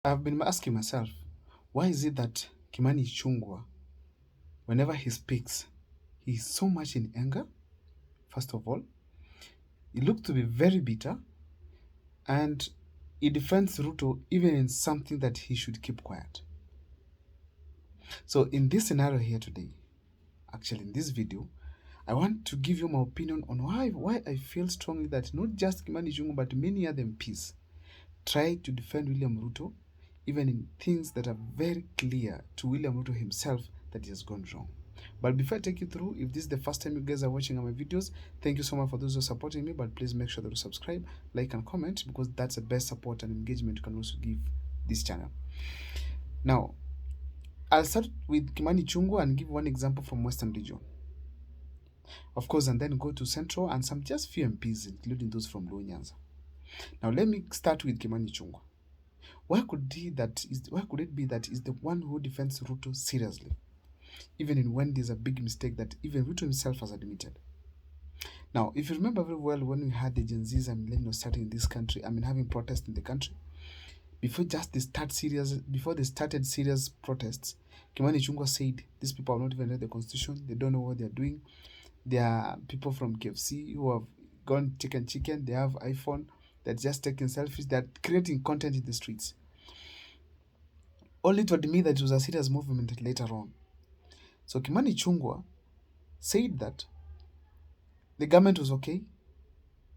I've been asking myself, why is it that Kimani Chungwa, whenever he speaks, he's so much in anger? First of all, he looks to be very bitter, and he defends Ruto even in something that he should keep quiet. So in this scenario here today, actually in this video, I want to give you my opinion on why I feel strongly that not just Kimani Chungwa but many other MPs try to defend William Ruto even in things that are very clear to William Ruto himself that he has gone wrong. But before I take you through, if this is the first time you guys are watching my videos, thank you so much for those who are supporting me, but please make sure that you subscribe, like and comment, because that's the best support and engagement you can also give this channel. Now, I'll start with Kimani Chungwa and give one example from Western region. Of course, and then go to Central and some just few MPs, including those from Luo Nyanza. Now, let me start with Kimani Chungwa. Why could it be that he's the one who defends Ruto seriously, even in when there's a big mistake that even Ruto himself has admitted? Now, if you remember very well, when we had the Gen Zs and millennials starting in this country, having protests in the country, before they started serious protests, Kimani Chungwa said these people have not even read the constitution, they don't know what they're doing. There are people from KFC who have gone chicken, they have iPhone, they're just taking selfies, they're creating content in the streets. Only to admit that it was a serious movement later on. So Kimani Chungwa said that the government was okay,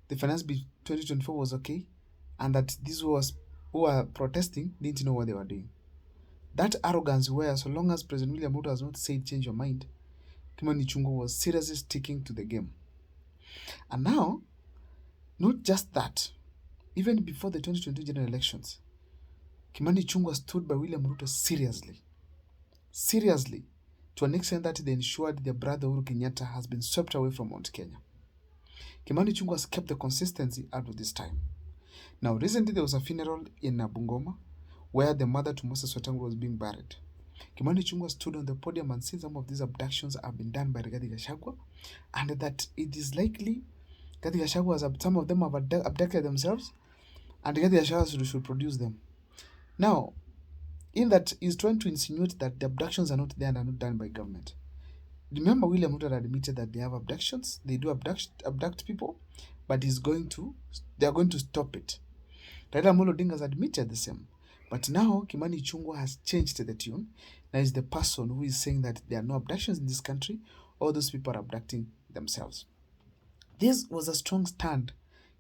the finance bill 2024 was okay, and that these who were protesting didn't know what they were doing. That arrogance where so long as President William Ruto has not said change your mind, Kimani Chungwa was seriously sticking to the game. And now, not just that, even before the 2022 general elections, Kimani Chungwa stood by William Ruto seriously, to an extent that they ensured their brother Uhuru Kenyatta has been swept away from Mount Kenya. Kimani Chungwa has kept the consistency out of this time. Now, recently there was a funeral in Bungoma where the mother to Moses Wetangula was being buried. Kimani Chungwa stood on the podium and said some of these abductions have been done by Rigathi Gachagua, and that it is likely Rigathi Gachagua some of them have abducted themselves, and Rigathi Gachagua should produce them. Now, in that, he's trying to insinuate that the abductions are not there and are not done by government. Remember, William Ruto admitted that they have abductions, they do abduct people, but they are going to stop it. Raila Amolo Odinga has admitted the same. But now, Kimani Chungwa has changed the tune. Now is the person who is saying that there are no abductions in this country, all those people are abducting themselves. This was a strong stand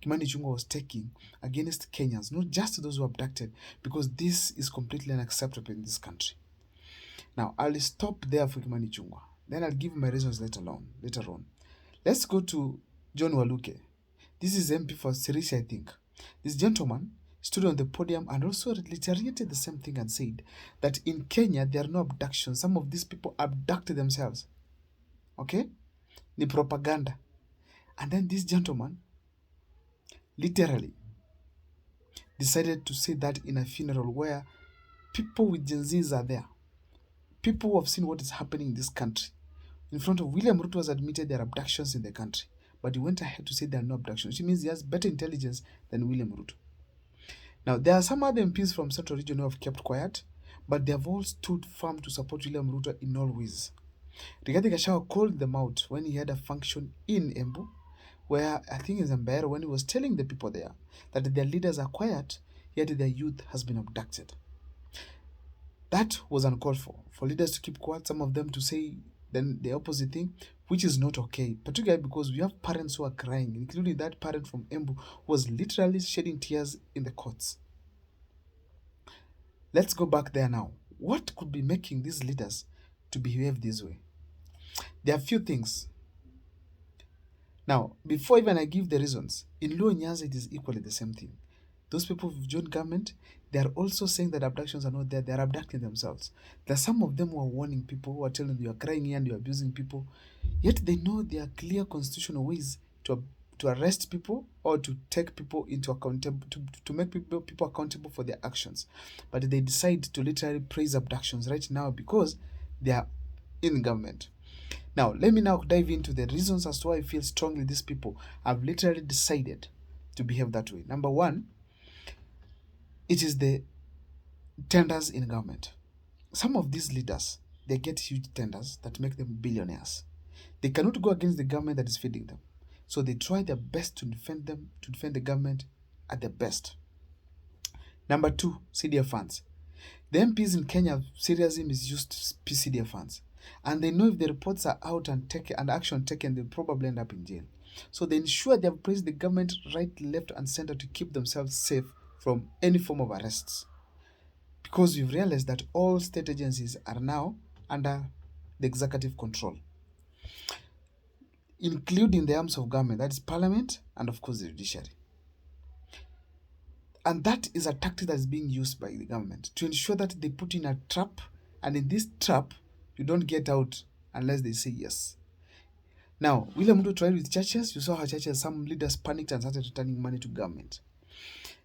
Kimani Chungwa was taking against Kenyans, not just those who abducted, because this is completely unacceptable in this country. Now, I'll stop there for Kimani Chungwa. Then I'll give my reasons later on. Let's go to John Waluke. This is MP for Sirisia, I think. This gentleman stood on the podium and also reiterated the same thing and said that in Kenya, there are no abductions. Some of these people abducted themselves. Okay? The propaganda. And then this gentleman literally decided to say that in a funeral where people with Gen Zs are there. People who have seen what is happening in this country. In front of William Ruto has admitted there are abductions in the country. But he went ahead to say there are no abductions, which means he has better intelligence than William Ruto. Now, there are some other MPs from Central Region who have kept quiet, but they have all stood firm to support William Ruto in all ways. Rigathi Gachagua called them out when he had a function in Embu, where I think in Zambero, when he was telling the people there that their leaders are quiet, yet their youth has been abducted. That was uncalled for leaders to keep quiet, some of them to say then the opposite thing, which is not okay, particularly because we have parents who are crying, including that parent from Embu who was literally shedding tears in the courts. Let's go back there now. What could be making these leaders to behave this way? There are a few things. Now, before even I give the reasons, in Luo Nyanza it is equally the same thing. Those people who've joined government, they are also saying that abductions are not there. They are abducting themselves. There are some of them who are warning people, who are telling them you are crying here and you are abusing people. Yet they know there are clear constitutional ways to arrest people or to take people into accountable, to make people accountable for their actions. But they decide to literally praise abductions right now because they are in government. Now, let me now dive into the reasons as to why I feel strongly these people have literally decided to behave that way. Number one, it is the Tenders in government. Some of these leaders, they get huge tenders that make them billionaires. They cannot go against the government that is feeding them. So they try their best to defend them, to defend the government at their best. Number two, CDF funds. The MPs in Kenya seriously misused CDF funds. And they know if the reports are out and action taken, they'll probably end up in jail. So they ensure they have praised the government right, left, and center to keep themselves safe from any form of arrests. Because we've realized that all state agencies are now under the executive control, including the arms of government, that is parliament, and of course the judiciary. And that is a tactic that is being used by the government to ensure that they put in a trap, and in this trap, you don't get out unless they say yes. Now, William Ruto tried with churches. You saw how churches, some leaders panicked and started returning money to government.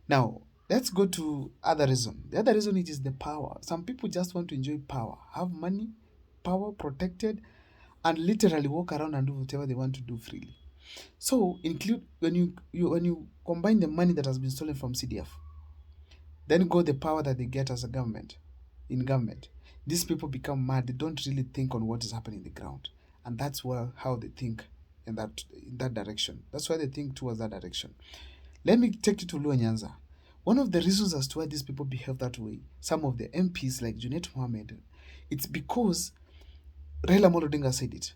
Now, let's go to other reason. The other reason it is the power. Some people just want to enjoy power, have money, power protected, and literally walk around and do whatever they want to do freely. So include when you combine the money that has been stolen from CDF, then go the power that they get as a government, in government. These people become mad. They don't really think on what is happening in the ground, and that's how they think in that direction. That's why they think towards that direction. Let me take you to Luo Nyanza. One of the reasons as to why these people behave that way, some of the MPs like Junet Mohammed, it's because Raila Amolo Odinga said it.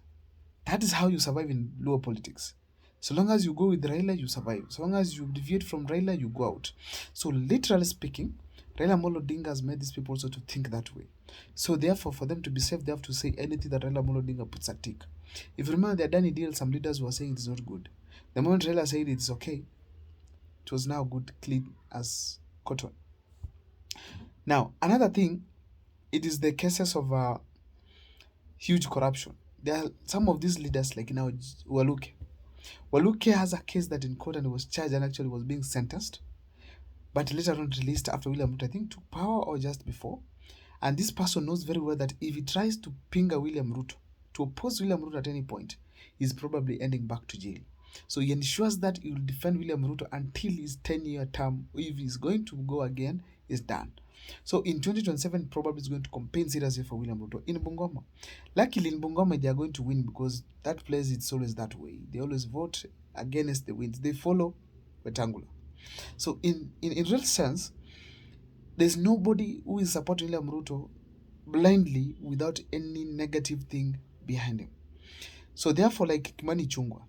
That is how you survive in Luo politics. So long as you go with Raila, you survive. So long as you deviate from Raila, you go out. So literally speaking, Raila Amolo Odinga has made these people also to think that way. So therefore, for them to be safe, they have to say anything that Raila Amolo Odinga puts a tick. If you remember the Adani deal, some leaders were saying it is not good. The moment Raila said it is okay, it was now good, clean as cotton. Now, another thing, it is the cases of huge corruption. There are some of these leaders, like now Waluke. Waluke has a case that in court and he was charged and actually was being sentenced, but later on released after William Ruto, I think, took power or just before. And this person knows very well that if he tries to ping a William Ruto, to oppose William Ruto at any point, he's probably ending back to jail. So he ensures that he will defend William Ruto until his 10-year term, if he's going to go again, is done. So in 2027, probably is going to campaign seriously for William Ruto in Bungoma. Luckily, in Bungoma, they are going to win because that place, it's always that way. They always vote against the wins. They follow Wetangula. So in real sense, there's nobody who is supporting William Ruto blindly without any negative thing behind him. So therefore, like Kimani Chungwa,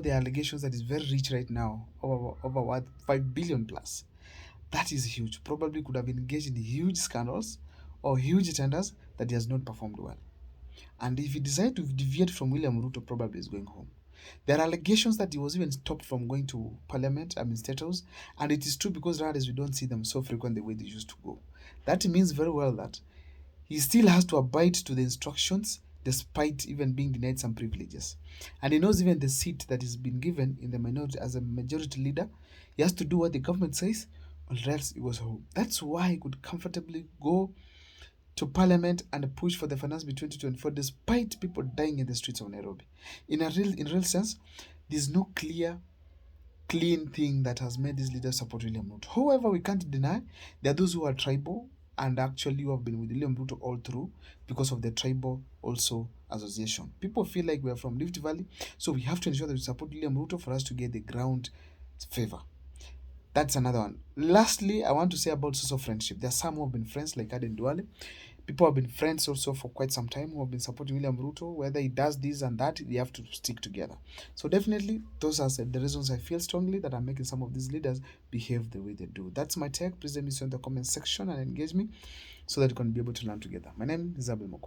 the allegations that is very rich right now, over what, 5 billion plus. That is huge. Probably could have been engaged in huge scandals or huge tenders that he has not performed well. And if he decides to deviate from William Ruto, probably is going home. There are allegations that he was even stopped from going to parliament, State House, and it is true because nowadays we don't see them so frequent the way they used to go. That means very well that he still has to abide to the instructions despite even being denied some privileges. And he knows even the seat that is been given in the minority as a majority leader, he has to do what the government says, or else he was home. That's why he could comfortably go to parliament and push for the finance bill 2024 despite people dying in the streets of Nairobi. In real sense, there's no clean thing that has made these leaders support William Ruto. However, we can't deny there are those who are tribal and actually who have been with William Ruto all through because of the tribal also association. People feel like we are from Rift Valley, so we have to ensure that we support William Ruto for us to get the ground favor. That's another one. Lastly, I want to say about social friendship. There are some who have been friends like Aden Duale. People have been friends also for quite some time who have been supporting William Ruto. Whether he does this and that, they have to stick together. So definitely, those are the reasons I feel strongly that are making some of these leaders behave the way they do. That's my take. Please let me know in the comment section and engage me so that we can be able to learn together. My name is Abel Moko.